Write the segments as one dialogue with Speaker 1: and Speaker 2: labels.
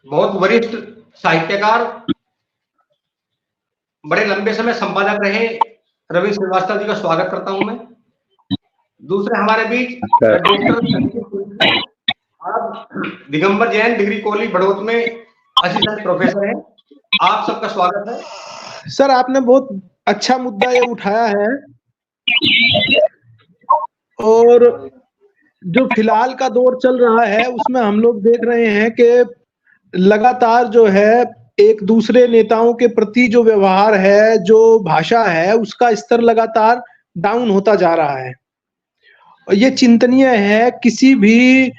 Speaker 1: बहुत वरिष्ठ साहित्यकार, बड़े लंबे समय संपादक रहे रवि श्रीवास्तव जी का स्वागत करता हूं मैं। दूसरे हमारे बीच डॉक्टर आप दिगंबर जैन डिग्री कॉलेज बड़ौत में असिस्टेंट प्रोफेसर हैं। आप सबका स्वागत है।
Speaker 2: सर, आपने बहुत अच्छा मुद्दा ये उठाया है और जो फिलहाल का दौर चल रहा है उसमें हम लोग देख रहे हैं कि लगातार जो है एक दूसरे नेताओं के प्रति जो व्यवहार है, जो भाषा है, उसका स्तर लगातार डाउन होता जा रहा है। और ये चिंतनीय है किसी भी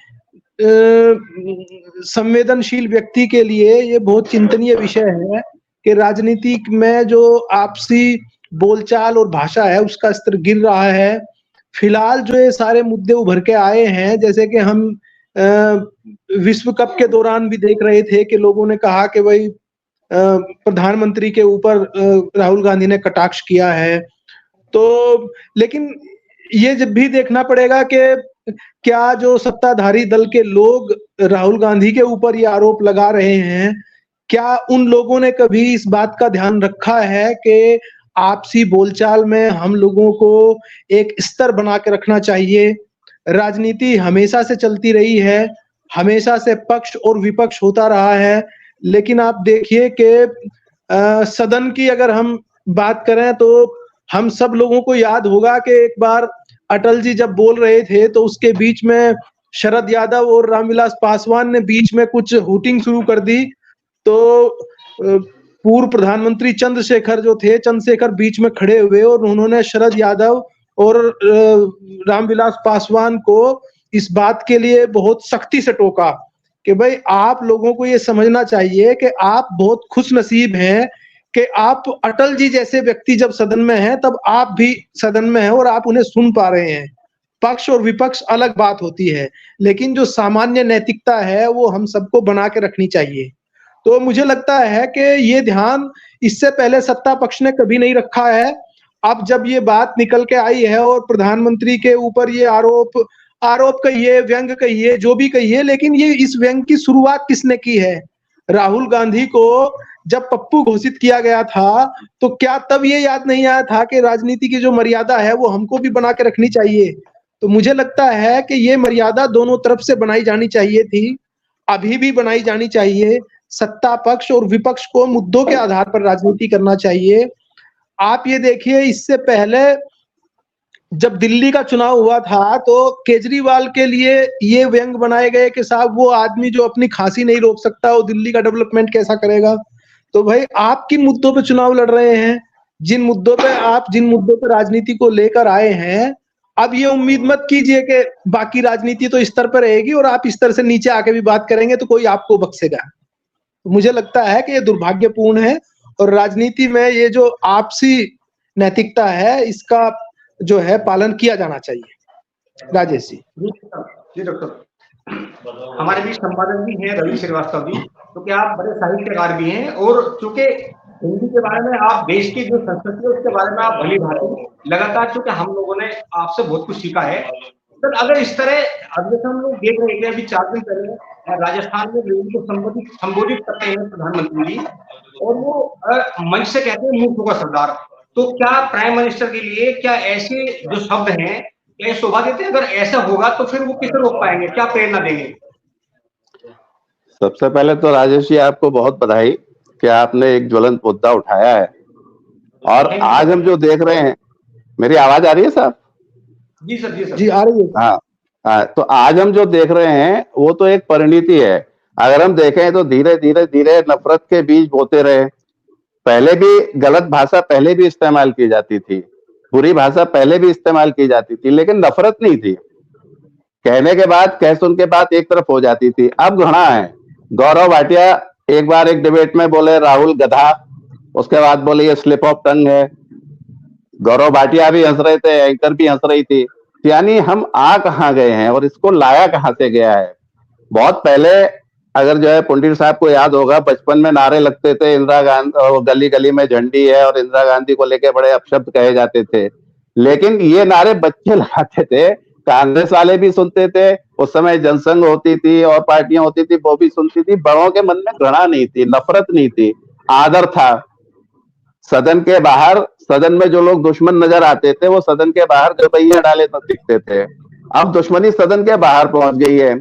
Speaker 2: संवेदनशील व्यक्ति के लिए। ये बहुत चिंतनीय विषय है कि राजनीति में जो आपसी बोलचाल और भाषा है उसका स्तर गिर रहा है। फिलहाल जो ये सारे मुद्दे उभर के आए हैं, जैसे कि हम विश्व कप के दौरान भी देख रहे थे कि लोगों ने कहा कि भाई प्रधानमंत्री के ऊपर राहुल गांधी ने कटाक्ष किया है। तो लेकिन ये जब भी देखना पड़ेगा कि क्या जो सत्ताधारी दल के लोग राहुल गांधी के ऊपर ये आरोप लगा रहे हैं, क्या उन लोगों ने कभी इस बात का ध्यान रखा है कि आपसी बोलचाल में हम लोगों को एक स्तर बना के रखना चाहिए। राजनीति हमेशा से चलती रही है, हमेशा से पक्ष और विपक्ष होता रहा है, लेकिन आप देखिए कि सदन की अगर हम बात करें तो हम सब लोगों को याद होगा कि एक बार अटल जी जब बोल रहे थे तो उसके बीच में शरद यादव और रामविलास पासवान ने बीच में कुछ हूटिंग शुरू कर दी। तो पूर्व प्रधानमंत्री चंद्रशेखर बीच में खड़े हुए और उन्होंने शरद यादव और रामविलास पासवान को इस बात के लिए बहुत सख्ती से टोका कि भाई आप लोगों को ये समझना चाहिए कि आप बहुत खुशनसीब हैं कि आप अटल जी जैसे व्यक्ति जब सदन में हैं तब आप भी सदन में हैं और आप उन्हें सुन पा रहे हैं। पक्ष और विपक्ष अलग बात होती है, लेकिन जो सामान्य नैतिकता है वो हम सबको बना के रखनी चाहिए। तो मुझे लगता है कि ये ध्यान इससे पहले सत्ता पक्ष ने कभी नहीं रखा है। अब जब ये बात निकल के आई है और प्रधानमंत्री के ऊपर ये आरोप कहिए, व्यंग कहिए, जो भी कहिए, लेकिन ये इस व्यंग की शुरुआत किसने की है? राहुल गांधी को जब पप्पू घोषित किया गया था तो क्या तब ये याद नहीं आया था कि राजनीति की जो मर्यादा है वो हमको भी बना के रखनी चाहिए? तो मुझे लगता है कि ये मर्यादा दोनों तरफ से बनाई जानी चाहिए थी, अभी भी बनाई जानी चाहिए। सत्ता पक्ष और विपक्ष को मुद्दों के आधार पर राजनीति करना चाहिए। आप ये देखिए, इससे पहले जब दिल्ली का चुनाव हुआ था तो केजरीवाल के लिए ये व्यंग बनाए गए कि साहब वो आदमी जो अपनी खांसी नहीं रोक सकता वो दिल्ली का डेवलपमेंट कैसा करेगा? तो भाई आप किन मुद्दों पे चुनाव लड़ रहे हैं? जिन मुद्दों पे राजनीति को लेकर आए हैं, अब ये उम्मीद मत कीजिए कि बाकी राजनीति तो इस स्तर पर रहेगी और आप इस स्तर से नीचे आके भी बात करेंगे तो कोई आपको बख्शेगा। तो मुझे लगता है कि ये दुर्भाग्यपूर्ण है और राजनीति में ये जो आपसी नैतिकता है इसका जो है पालन किया जाना चाहिए। राजेश जी।
Speaker 1: जी डॉक्टर, हमारे बीच संपादक भी हैं रवि श्रीवास्तव जी, क्योंकि आप बड़े साहित्यकार भी हैं और चूंकि हिंदी के बारे में आप देश की जो संस्कृति है उसके बारे में आप भली भांति लगातार, चूंकि हम लोगों ने आपसे बहुत कुछ सीखा है। तो अगर इस तरह जैसे हम लोग देख रहे थे अभी 4 दिन पहले राजस्थान में लोगों को संबोधित करते हैं प्रधानमंत्री जी और वो मंच से कहते हैं मूर्खों का सरदार। तो क्या प्राइम मिनिस्टर के लिए क्या ऐसे जो शब्द हैं क्या शोभा देते हैं? अगर ऐसा होगा तो फिर वो किसे रोक पाएंगे, क्या प्रेरणा देंगे?
Speaker 3: सबसे पहले तो राजेश जी आपको बहुत बधाई कि आपने एक ज्वलंत मुद्दा उठाया है। और आज हम जो देख रहे हैं, मेरी आवाज आ रही है साहब?
Speaker 1: जी सर, जी सर।
Speaker 2: जी आ रही है।
Speaker 3: हाँ, तो आज हम जो देख रहे हैं वो तो एक परिणति है। अगर हम देखें तो धीरे धीरे नफरत के बीज बोते रहे। पहले भी गलत भाषा पहले भी इस्तेमाल की जाती थी, बुरी भाषा पहले भी इस्तेमाल की जाती थी, लेकिन नफरत नहीं थी। कहने के बाद, कह सुन के बात एक तरफ हो जाती थी। अब घृणा है। गौरव भाटिया एक बार एक डिबेट में बोले राहुल गधा, उसके बाद बोले ये स्लिप ऑफ टंग है। गौरव भाटिया भी हंस रहे थे, एंकर भी हंस रही थी। यानी हम आ कहां गए हैं और इसको लाया कहां से गया है। बहुत पहले अगर जो है पुंडीर साहब को याद होगा, बचपन में नारे लगते थे इंदिरा गांधी, गली गली में झंडी है, और इंदिरा गांधी को लेके बड़े अपशब्द कहे जाते थे। लेकिन ये नारे बच्चे लगाते थे, कांग्रेस वाले भी सुनते थे, उस समय जनसंघ होती थी और पार्टियां होती थी, वो भी सुनती थी। बड़ों के मन में घृणा नहीं थी, नफरत नहीं थी, आदर था। सदन के बाहर, सदन में जो लोग दुश्मन नजर आते थे वो सदन के बाहर जबैया डाले तो दिखते थे। अब दुश्मनी सदन के बाहर पहुंच गई है।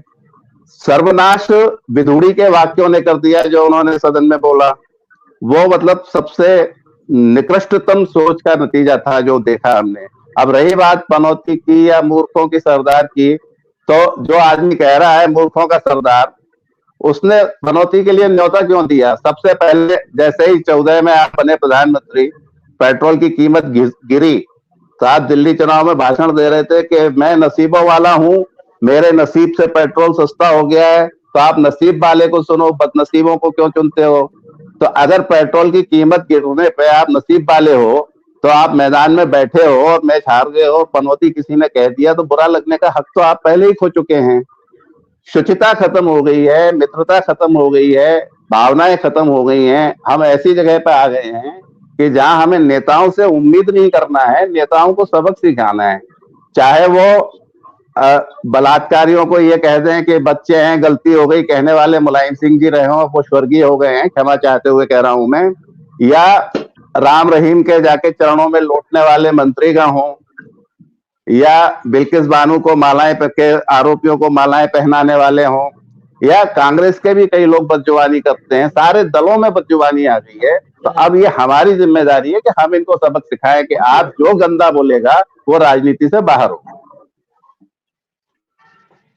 Speaker 3: सर्वनाश विधुड़ी के वाक्यों ने कर दिया जो उन्होंने सदन में बोला, वो मतलब सबसे निकृष्टतम सोच का नतीजा था जो देखा हमने। अब रही बात पनौती की या मूर्खों की सरदार की, तो जो आदमी कह रहा है मूर्खों का सरदार, उसने पनौती के लिए न्योता क्यों दिया? सबसे पहले जैसे ही 14 में आप बने प्रधानमंत्री, पेट्रोल की कीमत गिरी, तो आप दिल्ली चुनाव में भाषण दे रहे थे कि मैं नसीबों वाला हूं, मेरे नसीब से पेट्रोल सस्ता हो गया है। तो आप नसीब वाले को सुनो, बदनसीबों को क्यों चुनते हो? तो अगर पेट्रोल की कीमत गिरने पे आप नसीब वाले हो, तो आप मैदान में बैठे हो और मैच हार गए हो, पनौती किसी ने कह दिया, तो बुरा लगने का हक तो आप पहले ही खो चुके हैं। शुचिता खत्म हो गई है, मित्रता खत्म हो गई है, भावनाएं खत्म हो गई हैं। हम ऐसी जगह पर आ गए हैं कि जहां हमें नेताओं से उम्मीद नहीं करना है, नेताओं को सबक सिखाना है। चाहे वो बलात्कारियों को ये कह दें कि बच्चे हैं, गलती हो गई, कहने वाले मुलायम सिंह जी रहे हो, वो स्वर्गीय हो गए हैं, क्षमा चाहते हुए कह रहा हूं मैं, या राम रहीम के जाके चरणों में लौटने वाले मंत्रीगण हों, या बिल्किस बानो को मालाएं के आरोपियों को मालाएं पहनाने वाले हों, या कांग्रेस के भी कई लोग बदजुबानी करते हैं। सारे दलों में बदजुबानी आ गई है। तो अब ये हमारी जिम्मेदारी है कि हम इनको सबक सिखाएं कि आप जो गंदा बोलेगा वो राजनीति से बाहर हो।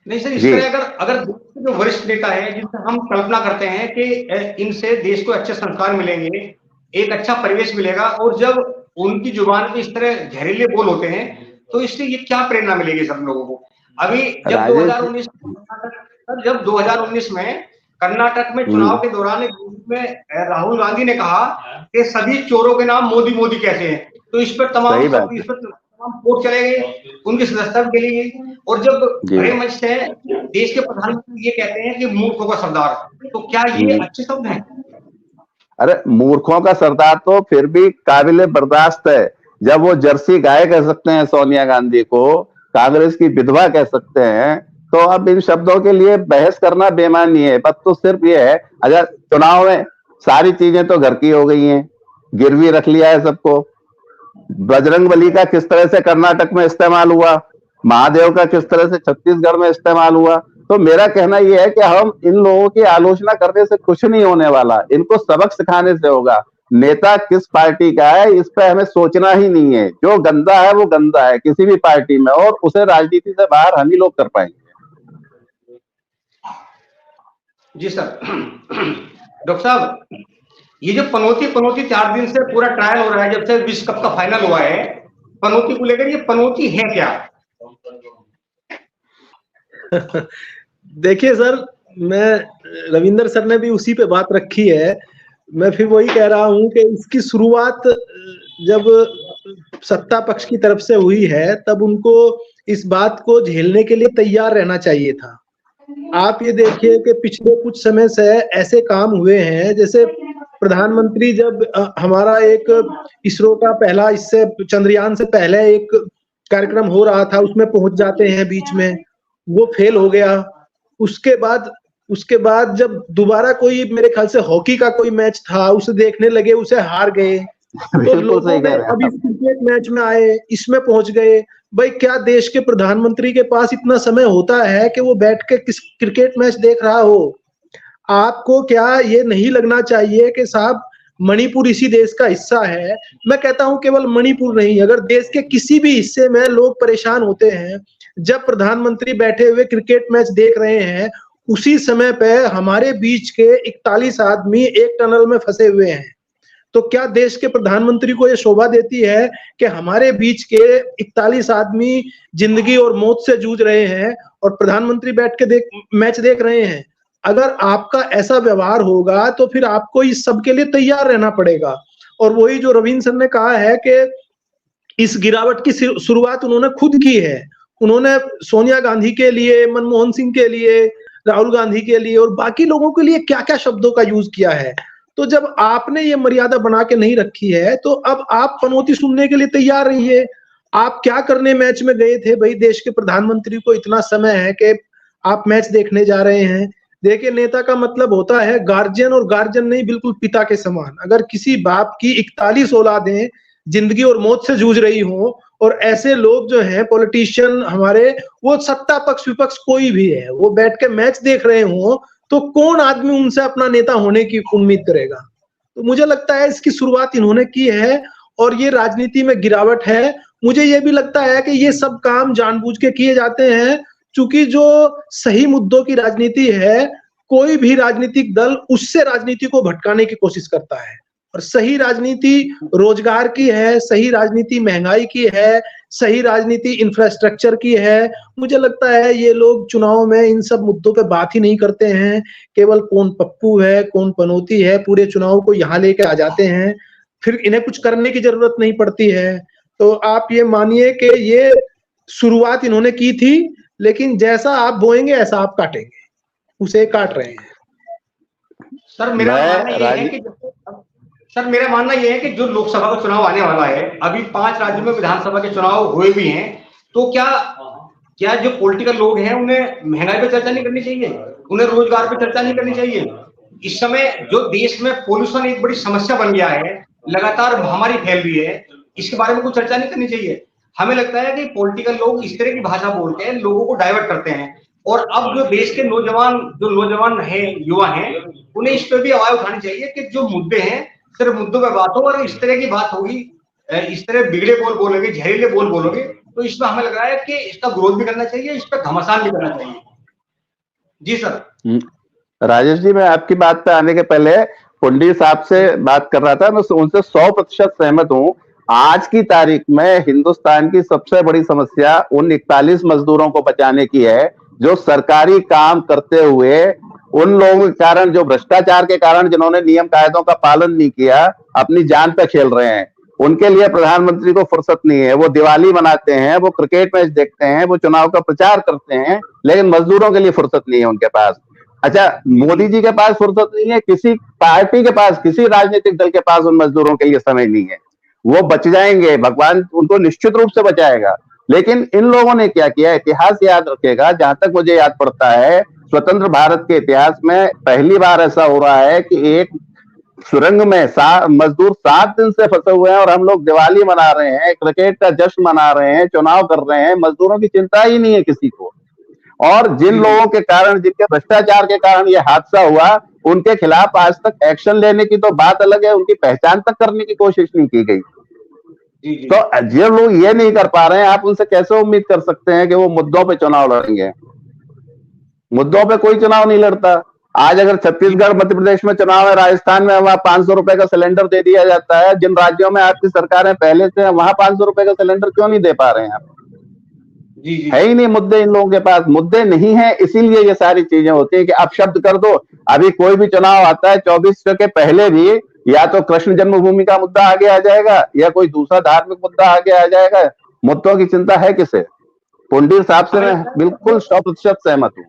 Speaker 1: नहीं सर, इस तरह अगर जो वरिष्ठ नेता है जिनसे हम कल्पना करते हैं कि इनसे देश को अच्छे संस्कार मिलेंगे, एक अच्छा परिवेश मिलेगा, और जब उनकी जुबान पे इस तरह जहरीले बोल होते हैं तो इससे ये क्या प्रेरणा मिलेगी सब लोगों को? अभी जब 2019 में कर्नाटक में चुनाव के दौरान में राहुल गांधी ने कहा कि सभी चोरों के नाम मोदी मोदी कैसे हैं, तो इस पर तमाम वोट चले गए, उनकी सदस्यता के लिए। और जब बड़े मंच से देश के प्रधानमंत्री ये कहते हैं कि मूर्खों का सरदार, तो क्या ये अच्छे शब्द हैं?
Speaker 3: अरे मूर्खों का सरदार तो फिर भी काबिले बर्दाश्त है। जब वो जर्सी गाय कह सकते हैं सोनिया गांधी को, कांग्रेस की विधवा कह सकते हैं, तो अब इन शब्दों के लिए बहस करना बेमानी है। बात तो सिर्फ ये है, अगर चुनाव में सारी चीजें तो घर की हो गई हैं, गिरवी रख लिया है सबको। बजरंगबली का किस तरह से कर्नाटक में इस्तेमाल हुआ, महादेव का किस तरह से छत्तीसगढ़ में इस्तेमाल हुआ। तो मेरा कहना यह है कि हम इन लोगों की आलोचना करने से कुछ नहीं होने वाला, इनको सबक सिखाने से होगा। नेता किस पार्टी का है इस पे हमें सोचना ही नहीं है। जो गंदा है वो गंदा है किसी भी पार्टी में, और उसे राजनीति से बाहर हम ही लोग कर पाएंगे।
Speaker 1: जी सर। डॉक्टर साहब, ये जो पनौती 4 दिन से पूरा ट्रायल हो रहा है, जब से विश्व कप का फाइनल हुआ है, पनौती को लेकर, ये पनौती है क्या?
Speaker 2: देखिए सर, मैं रविंदर सर ने भी उसी पे बात रखी है। मैं फिर वही कह रहा हूं कि इसकी शुरुआत जब सत्ता पक्ष की तरफ से हुई है, तब उनको इस बात को झेलने के लिए तैयार रहना चाहिए था। आप ये देखिए कि पिछले कुछ समय से ऐसे काम हुए हैं, जैसे प्रधानमंत्री जब हमारा एक इसरो का पहला, इससे चंद्रयान से पहले एक कार्यक्रम हो रहा था, उसमें पहुंच जाते हैं, बीच में वो फेल हो गया। उसके बाद जब दोबारा कोई, मेरे ख्याल से हॉकी का कोई मैच था, उसे देखने लगे, उसे हार गए। तो लोग अभी क्रिकेट मैच में आए, इसमें पहुंच गए। भाई क्या देश के प्रधानमंत्री के पास इतना समय होता है कि वो बैठ के किस क्रिकेट मैच देख रहा हो? आपको क्या ये नहीं लगना चाहिए कि साहब मणिपुर इसी देश का हिस्सा है? मैं कहता हूं केवल मणिपुर नहीं, अगर देश के किसी भी हिस्से में लोग परेशान होते हैं, जब प्रधानमंत्री बैठे हुए क्रिकेट मैच देख रहे हैं, उसी समय पे हमारे बीच के 41 आदमी एक टनल में फंसे हुए हैं, तो क्या देश के प्रधानमंत्री को यह शोभा देती है कि हमारे बीच के 41 आदमी जिंदगी और मौत से जूझ रहे हैं और प्रधानमंत्री बैठ के मैच देख रहे हैं? अगर आपका ऐसा व्यवहार होगा तो फिर आपको इस सब के लिए तैयार रहना पड़ेगा। और वही जो रविंद्र सर ने कहा है कि इस गिरावट की शुरुआत उन्होंने खुद की है। उन्होंने सोनिया गांधी के लिए, मनमोहन सिंह के लिए, राहुल गांधी के लिए और बाकी लोगों के लिए क्या क्या शब्दों का यूज किया है। तो जब आपने ये मर्यादा बना के नहीं रखी है, तो अब आप पनौती सुनने के लिए तैयार रहिए। आप क्या करने मैच में गए थे भाई? देश के प्रधानमंत्री को इतना समय है कि आप मैच देखने जा रहे हैं। देखिए, नेता का मतलब होता है गार्जियन, और गार्जियन नहीं, बिल्कुल पिता के समान। अगर किसी बाप की 41 औलादें जिंदगी और मौत से जूझ रही हो, और ऐसे लोग जो हैं पॉलिटिशियन हमारे, वो सत्ता पक्ष विपक्ष कोई भी है, वो बैठ के मैच देख रहे हो, तो कौन आदमी उनसे अपना नेता होने की उम्मीद करेगा? तो मुझे लगता है इसकी शुरुआत इन्होंने की है, और ये राजनीति में गिरावट है। मुझे ये भी लगता है कि ये सब काम जानबूझ के किए जाते हैं, क्योंकि जो सही मुद्दों की राजनीति है, कोई भी राजनीतिक दल उससे राजनीति को भटकाने की कोशिश करता है। और सही राजनीति रोजगार की है, सही राजनीति महंगाई की है, सही राजनीति इंफ्रास्ट्रक्चर की है। मुझे लगता है ये लोग चुनाव में इन सब मुद्दों पे बात ही नहीं करते हैं। केवल कौन पप्पू है, कौन पनौती है, पूरे चुनाव को यहाँ लेके आ जाते हैं, फिर इन्हें कुछ करने की जरूरत नहीं पड़ती है। तो आप ये मानिए कि ये शुरुआत इन्होंने की थी, लेकिन जैसा आप बोएंगे ऐसा आप काटेंगे, उसे काट रहे हैं।
Speaker 1: सर मेरा मानना ये है कि जो लोकसभा का चुनाव आने वाला है, अभी 5 राज्यों में विधानसभा के चुनाव हुए भी हैं, तो क्या जो पॉलिटिकल लोग हैं उन्हें महंगाई पर चर्चा नहीं करनी चाहिए, उन्हें रोजगार पर चर्चा नहीं करनी चाहिए? इस समय जो देश में पोल्यूशन एक बड़ी समस्या बन गया है, लगातार महामारी फैल रही है, इसके बारे में कुछ चर्चा नहीं करनी चाहिए? हमें लगता है कि पॉलिटिकल लोग इस तरह की भाषा बोल के लोगों को डाइवर्ट करते हैं, और अब जो देश के नौजवान हैं, युवा हैं, उन्हें इस पर भी आवाज उठानी चाहिए कि जो मुद्दे हैं सिर्फ मुद्दों पे बात हो, और इस तरह की बात होगी, इस तरह बिगड़े बोल बोलोगे, जहरीले बोल बोलोगे, तो इसमें हमें लग रहा है कि इसका विरोध भी करना चाहिए, इस पर घमासान भी करना चाहिए। जी सर।
Speaker 3: राजेश जी, मैं आपकी बात पे आने के पहले पुंडी साहब से बात कर रहा था, मैं उनसे 100% सहमत हूं। आज की तारीख में हिंदुस्तान की सबसे बड़ी समस्या उन 41 मजदूरों को बचाने की है जो सरकारी काम करते हुए उन लोगों के कारण, जो भ्रष्टाचार के कारण, जिन्होंने नियम कायदों का पालन नहीं किया, अपनी जान पे खेल रहे हैं। उनके लिए प्रधानमंत्री को फुर्सत नहीं है। वो दिवाली मनाते हैं, वो क्रिकेट मैच देखते हैं, वो चुनाव का प्रचार करते हैं, लेकिन मजदूरों के लिए फुर्सत नहीं है उनके पास। अच्छा, मोदी जी के पास फुर्सत नहीं है, किसी पार्टी के पास, किसी राजनीतिक दल के पास उन मजदूरों के लिए समय नहीं है। वो बच जाएंगे, भगवान उनको निश्चित रूप से बचाएगा। लेकिन इन लोगों ने क्या किया, इतिहास याद रखेगा। जहां तक मुझे याद पड़ता है, स्वतंत्र भारत के इतिहास में पहली बार ऐसा हो रहा है कि एक सुरंग में मजदूर 7 दिन से फंसे हुए हैं, और हम लोग दिवाली मना रहे हैं, क्रिकेट का जश्न मना रहे हैं, चुनाव कर रहे हैं, मजदूरों की चिंता ही नहीं है किसी को। और जिन लोगों के कारण, जिनके भ्रष्टाचार के कारण ये हादसा हुआ, उनके खिलाफ आज तक एक्शन लेने की तो बात अलग है, उनकी पहचान तक करने की कोशिश नहीं की गई। तो जो लोग ये नहीं कर पा रहे हैं, आप उनसे कैसे उम्मीद कर सकते हैं कि वो मुद्दों पे चुनाव लड़ेंगे? मुद्दों पे कोई चुनाव नहीं लड़ता। आज अगर छत्तीसगढ़, मध्य प्रदेश में चुनाव है, राजस्थान में वहां 500 रुपए का सिलेंडर दे दिया जाता है। जिन राज्यों में आपकी सरकारें पहले से, वहां 500 रुपए का सिलेंडर क्यों नहीं दे पा रहे हैं आप? है ही नहीं मुद्दे इन लोगों के पास। मुद्दे नहीं है, इसीलिए ये सारी चीजें होती है कि आप शब्द कर दो। अभी कोई भी चुनाव आता है, 24 के पहले भी या तो कृष्ण जन्मभूमि का मुद्दा आगे आ जाएगा, या कोई दूसरा धार्मिक मुद्दा आगे आ जाएगा। मुद्दों की चिंता है किसे? पुंडी साहब से मैं बिल्कुल 100% सहमत हूँ।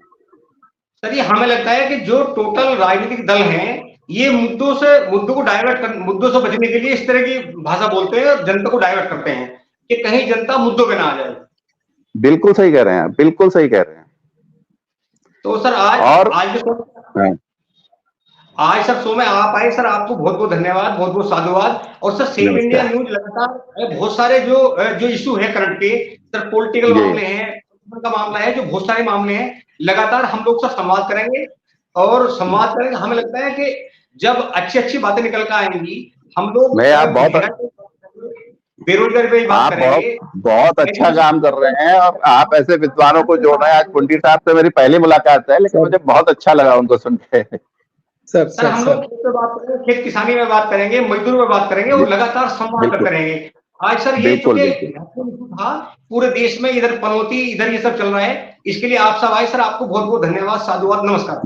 Speaker 1: सर, ये हमें लगता है कि जो टोटल राजनीतिक दल हैं, ये मुद्दों से बचने के लिए इस तरह की भाषा बोलते हैं और जनता को डाइवर्ट करते हैं कि कहीं जनता मुद्दों पे ना आ जाए।
Speaker 3: बिल्कुल सही कह रहे हैं, बिल्कुल सही कह रहे हैं।
Speaker 1: तो सर आज सर शो में आप आए, सर आपको बहुत बहुत धन्यवाद, बहुत बहुत साधुवाद। और सर सेव इंडिया न्यूज लगातार बहुत सारे जो इशू है करंट के, सर पॉलिटिकल मामले हैं, का मामला है, जो बहुत सारे मामले हैं, लगातार हम लोग सर संवाद करेंगे। हमें लगता है कि जब अच्छी बातें निकल कर आएंगी, हम लोग बेरोजगारी पे बात करेंगे।
Speaker 3: बहुत अच्छा काम कर रहे हैं, और आप ऐसे विद्वानों को जोड़ रहे हैं। आज पुंडी साहब से मेरी पहली मुलाकात है, लेकिन मुझे बहुत अच्छा लगा उनको सुन के।
Speaker 1: सर हम लोग खेत पे बात करेंगे, खेत किसानी में बात करेंगे, मजदूर में बात करेंगे, और लगातार संवाद करते रहेंगे। आज सर ये था पूरे देश में, इधर पनौती, इधर ये सब चल रहा है, इसके लिए आप सब आए। सर आपको बहुत बहुत धन्यवाद, साधुवाद, नमस्कार।